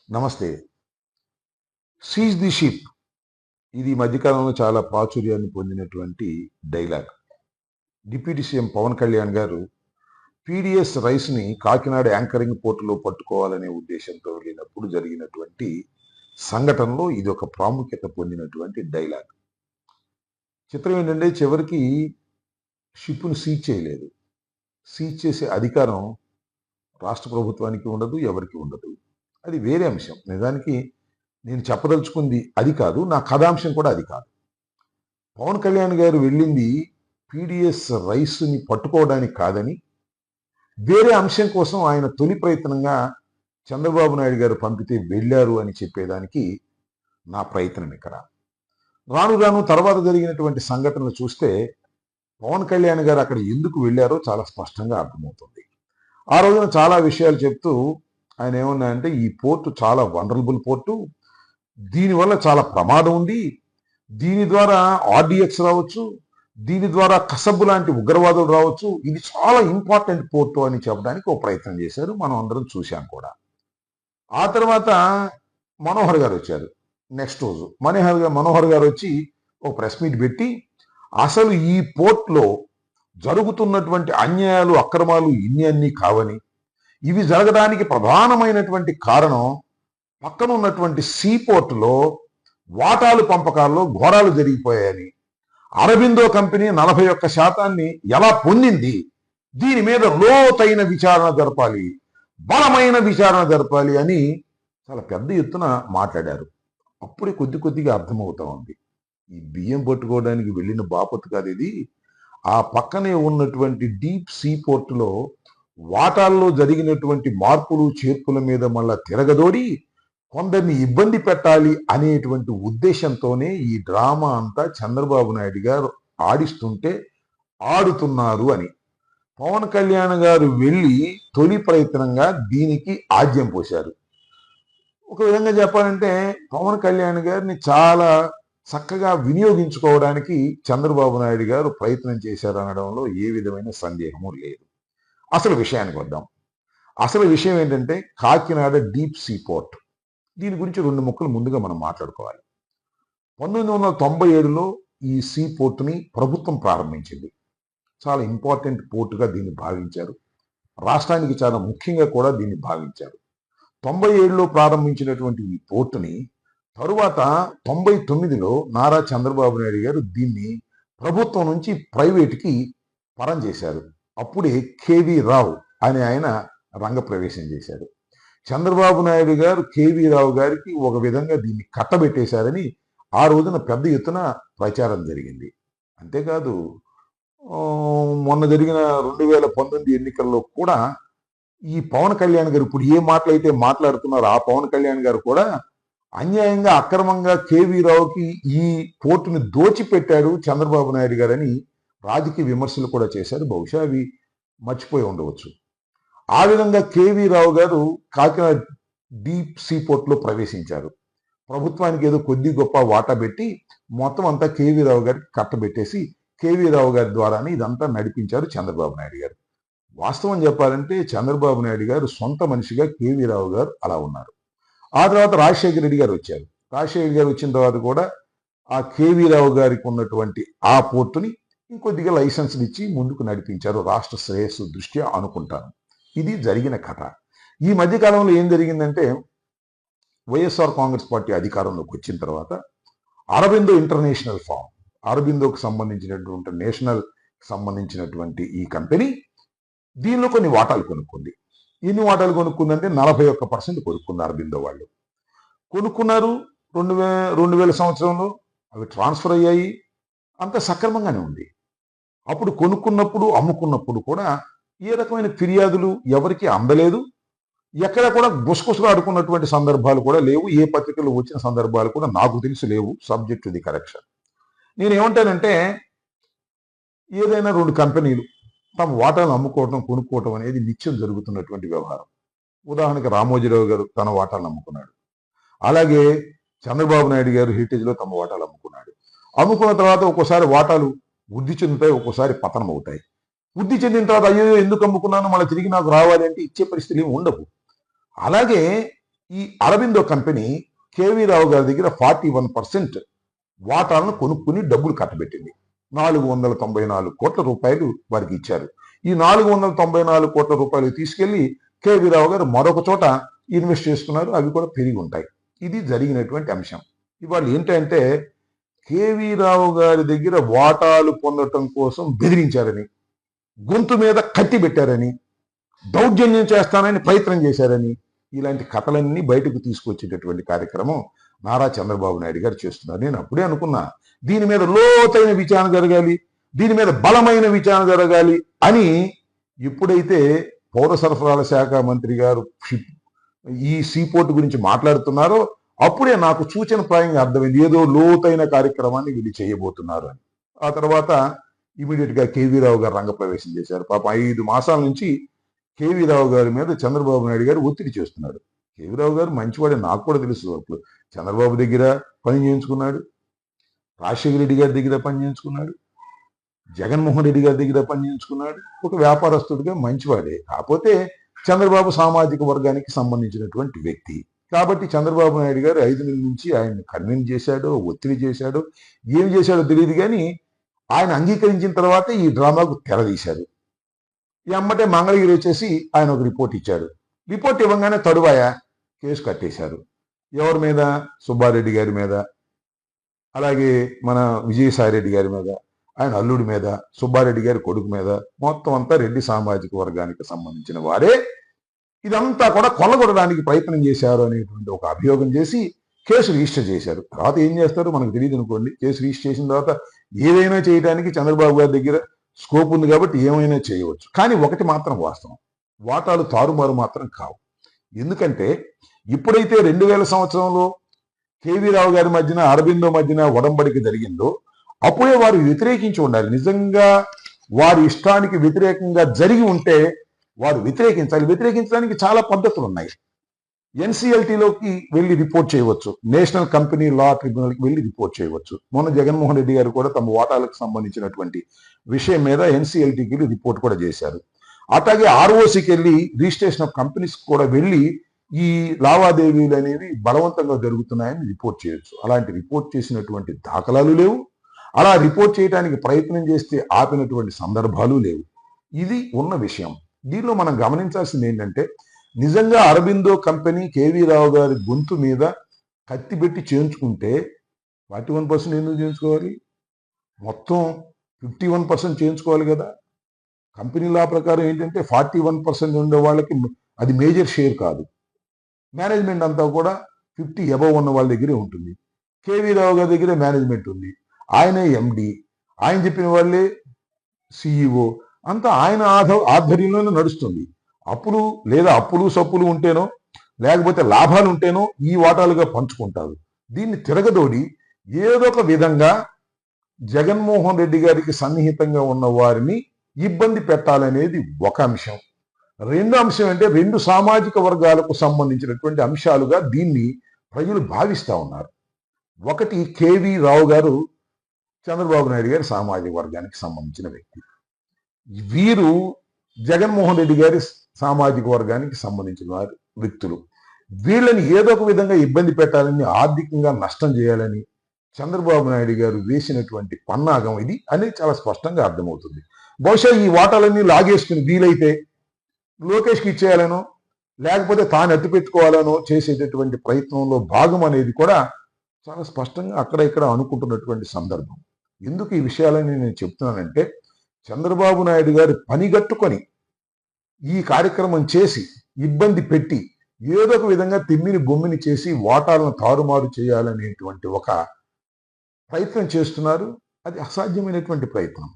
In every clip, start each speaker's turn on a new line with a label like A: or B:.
A: నమస్తే. Seize the ship ఇది ఈ మధ్యకాలంలో చాలా ప్రాచుర్యాన్ని పొందినటువంటి dialogue. Deputy CM Pawan Kalyan గారు పీడీఎస్ రైస్‌ని కాకినాడ యాంకరింగ్ పోర్టులో పట్టుకోవాలనే ఉద్దేశంతో వెళ్ళినప్పుడు జరిగినటువంటి సంఘటనలో ఇదొక ప్రాముఖ్యత పొందినటువంటి డైలాగ్. చిత్రం ఏంటంటే చివరికి షిప్‌ని సీజ్ చేయలేదు. సీజ్ చేసే అధికారం రాష్ట్ర ప్రభుత్వానికి ఉండదు, ఎవరికీ ఉండదు. అది వేరే అంశం. నిజానికి నేను చెప్పదలుచుకుంది అది కాదు. నా కథాంశం కూడా అది కాదు. పవన్ కళ్యాణ్ గారు వెళ్ళింది పీడీఎస్ రైస్‌ని పట్టుకోవడానికి కాదని, వేరే అంశం కోసం ఆయన తొలి ప్రయత్నంగా చంద్రబాబు నాయుడు గారు పంపితే వెళ్ళారు అని చెప్పేదానికి నా ప్రయత్నం ఇక్కడ. రాను రాను తర్వాత జరిగినటువంటి సంఘటనలు చూస్తే పవన్ కళ్యాణ్ గారు అక్కడ ఎందుకు వెళ్ళారో చాలా స్పష్టంగా అర్థమవుతుంది. ఆ రోజున చాలా విషయాలు చెప్తూ ఆయన ఏమన్నా అంటే ఈ పోర్టు చాలా వనరబుల్ పోర్టు. దీనివల్ల చాలా ప్రమాదం ఉంది. దీని ద్వారా ఆర్డీఎక్స్ రావచ్చు. దీని ద్వారా కసబ్ లాంటి ఉగ్రవాదులు రావచ్చు. ఇది చాలా ఇంపార్టెంట్ పోర్టు అని చెప్పడానికి ఒక ప్రయత్నం చేశారు. మనం అందరం చూశాం కూడా. ఆ తర్వాత మనోహర్ గారు వచ్చారు. నెక్స్ట్ రోజు మనోహర్ గారు వచ్చి ఒక ప్రెస్ మీట్ పెట్టి అసలు ఈ పోర్ట్లో జరుగుతున్నటువంటి అన్యాయాలు, అక్రమాలు ఇన్ని కావని, ఇవి జరగడానికి ప్రధానమైనటువంటి కారణం పక్కన ఉన్నటువంటి సీ పోర్టులో వాటాలు పంపకాల్లో ఘోరాలు జరిగిపోయాయని, అరబిందో కంపెనీ 41% ఎలా పొందింది, దీని మీద లోతైన విచారణ జరపాలి, బలమైన విచారణ జరపాలి అని చాలా పెద్ద ఎత్తున మాట్లాడారు. అప్పుడే కొద్దిగా అర్థమవుతా ఉంది. ఈ బియ్యం పట్టుకోవడానికి వెళ్ళిన బాపతు కాదు ఇది. ఆ పక్కనే ఉన్నటువంటి డీప్ సీ పోర్టులో వాటాల్లో జరిగినటువంటి మార్పులు చేర్పుల మీద మళ్ళా తిరగదోడి కొందరిని ఇబ్బంది పెట్టాలి అనేటువంటి ఉద్దేశంతోనే ఈ డ్రామా అంతా చంద్రబాబు నాయుడు గారు ఆడిస్తుంటే ఆడుతున్నారు అని పవన్ కళ్యాణ్ గారు వెళ్ళి తొలి ప్రయత్నంగా దీనికి ఆజ్యం పోశారు. ఒక విధంగా చెప్పాలంటే పవన్ కళ్యాణ్ గారిని చాలా చక్కగా వినియోగించుకోవడానికి చంద్రబాబు నాయుడు గారు ప్రయత్నం చేశారు అనడంలో ఏ విధమైన సందేహము లేదు. అసలు విషయానికి వద్దాం. అసలు విషయం ఏంటంటే కాకినాడ డీప్ సీ పోర్ట్. దీని గురించి 2 ముక్కలు ముందుగా మనం మాట్లాడుకోవాలి. 1997లో ఈ సీ పోర్టుని ప్రభుత్వం ప్రారంభించింది. చాలా ఇంపార్టెంట్ పోర్టుగా దీన్ని భావించారు. రాష్ట్రానికి చాలా ముఖ్యంగా కూడా దీన్ని భావించారు. 97లో ప్రారంభించినటువంటి ఈ పోర్టుని తరువాత 99లో నారా చంద్రబాబు నాయుడు గారు దీన్ని ప్రభుత్వం నుంచి ప్రైవేట్కి పరం చేశారు. అప్పుడే కేవీ రావు అనే ఆయన రంగప్రవేశం చేశారు. చంద్రబాబు నాయుడు గారు కేవీ రావు గారికి ఒక విధంగా దీన్ని కట్టబెట్టేశారని ఆ రోజున పెద్ద ఎత్తున ప్రచారం జరిగింది. అంతేకాదు మొన్న జరిగిన 2019 ఎన్నికల్లో కూడా ఈ పవన్ కళ్యాణ్ గారు ఇప్పుడు ఏ మాటలైతే మాట్లాడుతున్నారో ఆ పవన్ కళ్యాణ్ గారు కూడా అన్యాయంగా అక్రమంగా కేవీ రావుకి ఈ పోర్టుని దోచిపెట్టాడు చంద్రబాబు నాయుడు గారని రాజకీయ విమర్శలు కూడా చేశారు. బహుశా అవి మర్చిపోయి ఉండవచ్చు. ఆ విధంగా కేవీ రావు గారు కాకినాడ డీప్ సీ పోర్ట్లో ప్రవేశించారు. ప్రభుత్వానికి ఏదో కొద్ది గొప్ప వాటా పెట్టి మొత్తం అంతా కేవీ రావు గారికి కట్టబెట్టేసి కేవీ రావు గారి ద్వారానే ఇదంతా నడిపించారు చంద్రబాబు నాయుడు గారు. వాస్తవం చెప్పాలంటే చంద్రబాబు నాయుడు గారు సొంత మనిషిగా కేవీ రావు గారు అలా ఉన్నారు. ఆ తర్వాత రాజశేఖర రెడ్డి గారు వచ్చారు. రాజశేఖర గారు వచ్చిన తర్వాత కూడా ఆ కేవీ రావు గారికి ఉన్నటువంటి ఆ పోర్టుని ఇంకొద్దిగా లైసెన్సులు ఇచ్చి ముందుకు నడిపించారు రాష్ట్ర శ్రేయస్సు దృష్ట్యా అనుకుంటాను. ఇది జరిగిన కథ. ఈ మధ్యకాలంలో ఏం జరిగిందంటే వైఎస్ఆర్ కాంగ్రెస్ పార్టీ అధికారంలోకి వచ్చిన తర్వాత అరబిందో ఇంటర్నేషనల్ ఫార్మ్, అరబిందోకి సంబంధించినటువంటి నేషనల్ సంబంధించినటువంటి ఈ కంపెనీ దీనిలో కొన్ని వాటాలు కొనుక్కుంది. ఎన్ని వాటాలు కొనుక్కుందంటే 41% కొనుక్కుంది అరబిందో వాళ్ళు. కొనుక్కున్నారు 2000 సంవత్సరంలో. అవి ట్రాన్స్ఫర్ అయ్యాయి. అంత సక్రమంగానే ఉంది. అప్పుడు కొనుక్కున్నప్పుడు అమ్ముకున్నప్పుడు కూడా ఏ రకమైన ఫిర్యాదులు ఎవరికి అందలేదు. ఎక్కడ కూడా గుసగుసలు ఆడుకున్నటువంటి సందర్భాలు కూడా లేవు. ఏ పత్రికలు వచ్చిన సందర్భాలు కూడా నాకు తెలిసి లేవు. Subject to the correction. నేను ఏమంటానంటే ఏదైనా 2 కంపెనీలు తమ వాటాలు అమ్ముకోవటం, కొనుక్కోవటం అనేది నిత్యం జరుగుతున్నటువంటి వ్యవహారం. ఉదాహరణకి రామోజీరావు గారు తన వాటాలు అమ్ముకున్నాడు. అలాగే చంద్రబాబు నాయుడు గారు హెరిటేజ్లో తమ వాటాలు అమ్ముకున్నాడు. అమ్ముకున్న తర్వాత ఒక్కోసారి వాటాలు వృద్ధి చెందుతాయి, ఒక్కోసారి పతనం అవుతాయి. వృద్ధి చెందిన తర్వాత అయ్యో ఎందుకు అమ్ముకున్నాను, మళ్ళీ తిరిగి నాకు రావాలి అంటే ఇచ్చే పరిస్థితులు ఏమి ఉండవు. అలాగే ఈ అరబిందో కంపెనీ కేవీ రావు గారి దగ్గర 41% వాటాలను కొనుక్కుని డబ్బులు కట్టబెట్టింది. 494 కోట్ల రూపాయలు వారికి ఇచ్చారు. ఈ 494 కోట్ల రూపాయలు తీసుకెళ్లి కేవీ రావు గారు మరొక చోట ఇన్వెస్ట్ చేసుకున్నారు. అవి కూడా పెరిగి ఉంటాయి. ఇది జరిగినటువంటి అంశం. ఇవాళ ఏంటంటే కేవీ రావు గారి దగ్గర వాటాలు పొందటం కోసం బెదిరించారని, గొంతు మీద కత్తి పెట్టారని, దౌర్జన్యం చేస్తానని ప్రయత్నం చేశారని, ఇలాంటి కథలన్నీ బయటకు తీసుకొచ్చేటటువంటి కార్యక్రమం నారా చంద్రబాబు నాయుడు గారు చేస్తున్నారు. నేను అప్పుడే అనుకున్నా, దీని మీద లోతైన విచారణ జరగాలి, దీని మీద బలమైన విచారణ జరగాలి అని. ఎప్పుడైతే పౌర సరఫరాల శాఖ మంత్రి గారు ఈ సీపోర్ట్ గురించి మాట్లాడుతున్నారో అప్పుడే నాకు సూచనప్రాయంగా అర్థమైంది, ఏదో లోతైన కార్యక్రమాన్ని వీళ్ళు చేయబోతున్నారు అని. ఆ తర్వాత ఇమీడియట్ గా కేవీ రావు గారు రంగప్రవేశం చేశారు. పాపం 5 మాసాల నుంచి కేవీ రావు గారి మీద చంద్రబాబు నాయుడు గారు ఒత్తిడి చేస్తున్నాడు. కేవీ రావు గారు మంచివాడే, నాకు కూడా తెలుసు. అప్పుడు చంద్రబాబు దగ్గర పని చేయించుకున్నాడు, రాజశేఖర రెడ్డి గారి దగ్గర పని చేయించుకున్నాడు, జగన్మోహన్ రెడ్డి గారి దగ్గర పని చేయించుకున్నాడు. ఒక వ్యాపారస్తుడిగా మంచివాడే. కాకపోతే చంద్రబాబు సామాజిక వర్గానికి సంబంధించినటువంటి వ్యక్తి కాబట్టి చంద్రబాబు నాయుడు గారు 5 నెలల నుంచి ఆయన్ని కన్విన్స్ చేశాడో, ఒత్తిడి చేశాడో, ఏం చేశాడో తెలియదు, కానీ ఆయన అంగీకరించిన తర్వాత ఈ డ్రామాకు తెరదీశారు. ఎమ్మటే మంగళగిరి వచ్చేసి ఆయన ఒక రిపోర్ట్ ఇచ్చాడు. రిపోర్ట్ ఇవ్వగానే తడువాయ కేసు కట్టేశారు. ఎవరి మీద? సుబ్బారెడ్డి గారి మీద, అలాగే మన విజయసాయి రెడ్డి గారి మీద, ఆయన అల్లుడి మీద, సుబ్బారెడ్డి గారి కొడుకు మీద, మొత్తం అంతా రెడ్డి సామాజిక వర్గానికి సంబంధించిన వారే ఇదంతా కూడా కొల్లగొట్టడానికి ప్రయత్నం చేశారు అనేటువంటి ఒక అభియోగం చేసి కేసు రిజిస్టర్ చేశారు. తర్వాత ఏం చేస్తారో మనకు తెలియదు అనుకోండి. కేసు రిజిస్టర్ చేసిన తర్వాత ఏదైనా చేయడానికి చంద్రబాబు గారి దగ్గర స్కోప్ ఉంది కాబట్టి ఏమైనా చేయవచ్చు. కానీ ఒకటి మాత్రం వాస్తవం, వాటాలు తారుమారు మాత్రం కావు. ఎందుకంటే ఇప్పుడైతే 2000 సంవత్సరంలో కేవీ రావు గారి మధ్యన, అరబిందో మధ్యన ఒడంబడిక జరిగిందో అప్పుడే వారు వ్యతిరేకించి ఉండాలి. నిజంగా వారి ఇష్టానికి వ్యతిరేకంగా జరిగి ఉంటే వారు వ్యతిరేకించాలి. వ్యతిరేకించడానికి చాలా పద్ధతులు ఉన్నాయి. ఎన్సిఎల్టీలోకి వెళ్ళి రిపోర్ట్ చేయవచ్చు, నేషనల్ కంపెనీ లా ట్రిబ్యునల్కి వెళ్ళి రిపోర్ట్ చేయవచ్చు. మొన్న జగన్మోహన్ రెడ్డి గారు కూడా తమ వాటాలకు సంబంధించినటువంటి విషయం మీద ఎన్సిఎల్టీకి వెళ్ళి రిపోర్ట్ కూడా చేశారు. అట్లాగే ఆర్ఓసికి వెళ్ళి రిజిస్ట్రేషన్ ఆఫ్ కంపెనీస్ కూడా వెళ్ళి ఈ లావాదేవీలు అనేవి బలవంతంగా జరుగుతున్నాయని రిపోర్ట్ చేయొచ్చు. అలాంటి రిపోర్ట్ చేసినటువంటి దాఖలాలు లేవు. అలా రిపోర్ట్ చేయడానికి ప్రయత్నం చేస్తే ఆపినటువంటి సందర్భాలు లేవు. ఇది ఉన్న విషయం. దీనిలో మనం గమనించాల్సింది ఏంటంటే, నిజంగా అరబిందో కంపెనీ కేవీ రావు గారి గొంతు మీద కత్తి పెట్టి చేయించుకుంటే 41% ఎందుకు చేయించుకోవాలి? మొత్తం 51% చేయించుకోవాలి కదా. కంపెనీ లా ప్రకారం ఏంటంటే 41% ఉండే వాళ్ళకి అది మేజర్ షేర్ కాదు. మేనేజ్మెంట్ అంతా కూడా 50 అబవ్ ఉన్న వాళ్ళ దగ్గరే ఉంటుంది. కేవీ రావు గారి దగ్గరే మేనేజ్మెంట్ ఉంది. ఆయనే ఎండి, ఆయన చెప్పిన వాళ్ళే సిఇఓ, అంతా ఆయన ఆధ్వర్యంలోనే నడుస్తుంది. అప్పులు లేదా అప్పులు సప్పులు ఉంటేనో లేకపోతే లాభాలు ఉంటేనో ఈ వాటాలుగా పంచుకుంటారు. దీన్ని తిరగదోడి ఏదో ఒక విధంగా జగన్మోహన్ రెడ్డి గారికి సన్నిహితంగా ఉన్న వారిని ఇబ్బంది పెట్టాలనేది ఒక అంశం. రెండో అంశం అంటే 2 సామాజిక వర్గాలకు సంబంధించినటువంటి అంశాలుగా దీన్ని ప్రజలు భావిస్తూ ఉన్నారు. ఒకటి, కేవీ రావు గారు చంద్రబాబు నాయుడు గారి సామాజిక వర్గానికి సంబంధించిన వ్యక్తి. వీరు జగన్మోహన్ రెడ్డి గారి సామాజిక వర్గానికి సంబంధించిన వారి వ్యక్తులు. వీళ్ళని ఏదో ఒక విధంగా ఇబ్బంది పెట్టాలని, ఆర్థికంగా నష్టం చేయాలని చంద్రబాబు నాయుడు గారు వేసినటువంటి పన్నాగం ఇది అనేది చాలా స్పష్టంగా అర్థమవుతుంది. బహుశా ఈ వాటాలన్నీ లాగేసుకుని వీలైతే లోకేష్కి ఇచ్చేయాలనో లేకపోతే తాను ఎత్తి పెట్టుకోవాలనో చేసేటటువంటి ప్రయత్నంలో భాగం అనేది కూడా చాలా స్పష్టంగా అక్కడ ఇక్కడ అనుకుంటున్నటువంటి సందర్భం. ఎందుకు ఈ విషయాలని నేను చెప్తున్నానంటే, చంద్రబాబు నాయుడు గారు పనిగట్టుకొని ఈ కార్యక్రమం చేసి ఇబ్బంది పెట్టి ఏదో ఒక విధంగా తిమ్మిని బొమ్మిని చేసి వాటాలను తారుమారు చేయాలనేటువంటి ఒక ప్రయత్నం చేస్తున్నారు. అది అసాధ్యమైనటువంటి ప్రయత్నం.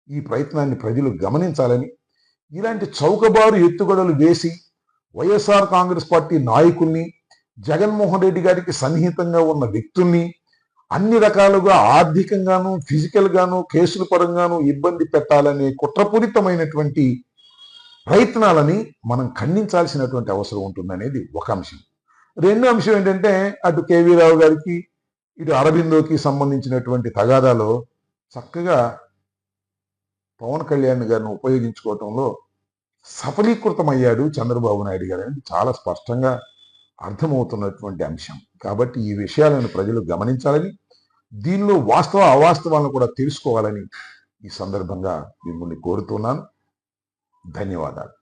A: ఈ ప్రయత్నాన్ని ప్రజలు గమనించాలని, ఇలాంటి చౌకబారు ఎత్తుగడలు వేసి వైఎస్ఆర్ కాంగ్రెస్ పార్టీ నాయకుల్ని, జగన్మోహన్ రెడ్డి గారికి సన్నిహితంగా ఉన్న వ్యక్తుల్ని అన్ని రకాలుగా ఆర్థికంగాను, ఫిజికల్ గాను, కేసుల పరంగాను ఇబ్బంది పెట్టాలనే కుట్రపూరితమైనటువంటి ప్రయత్నాలని మనం ఖండించాల్సినటువంటి అవసరం ఉంటుందనేది ఒక అంశం. రెండో అంశం ఏంటంటే, అటు కేవీ రావు గారికి ఇటు అరబిందోకి సంబంధించినటువంటి తగాదాలో చక్కగా పవన్ కళ్యాణ్ గారిని ఉపయోగించుకోవటంలో సఫలీకృతమయ్యాడు చంద్రబాబు నాయుడు గారు అనేది చాలా స్పష్టంగా అర్థమవుతున్నటువంటి అంశం. కాబట్టి ఈ విషయాలను ప్రజలు గమనించాలని, దీనిలో వాస్తవ అవాస్తవాలను కూడా తెలుసుకోవాలని ఈ సందర్భంగా మిమ్మల్ని కోరుతున్నాను. ధన్యవాదాలు.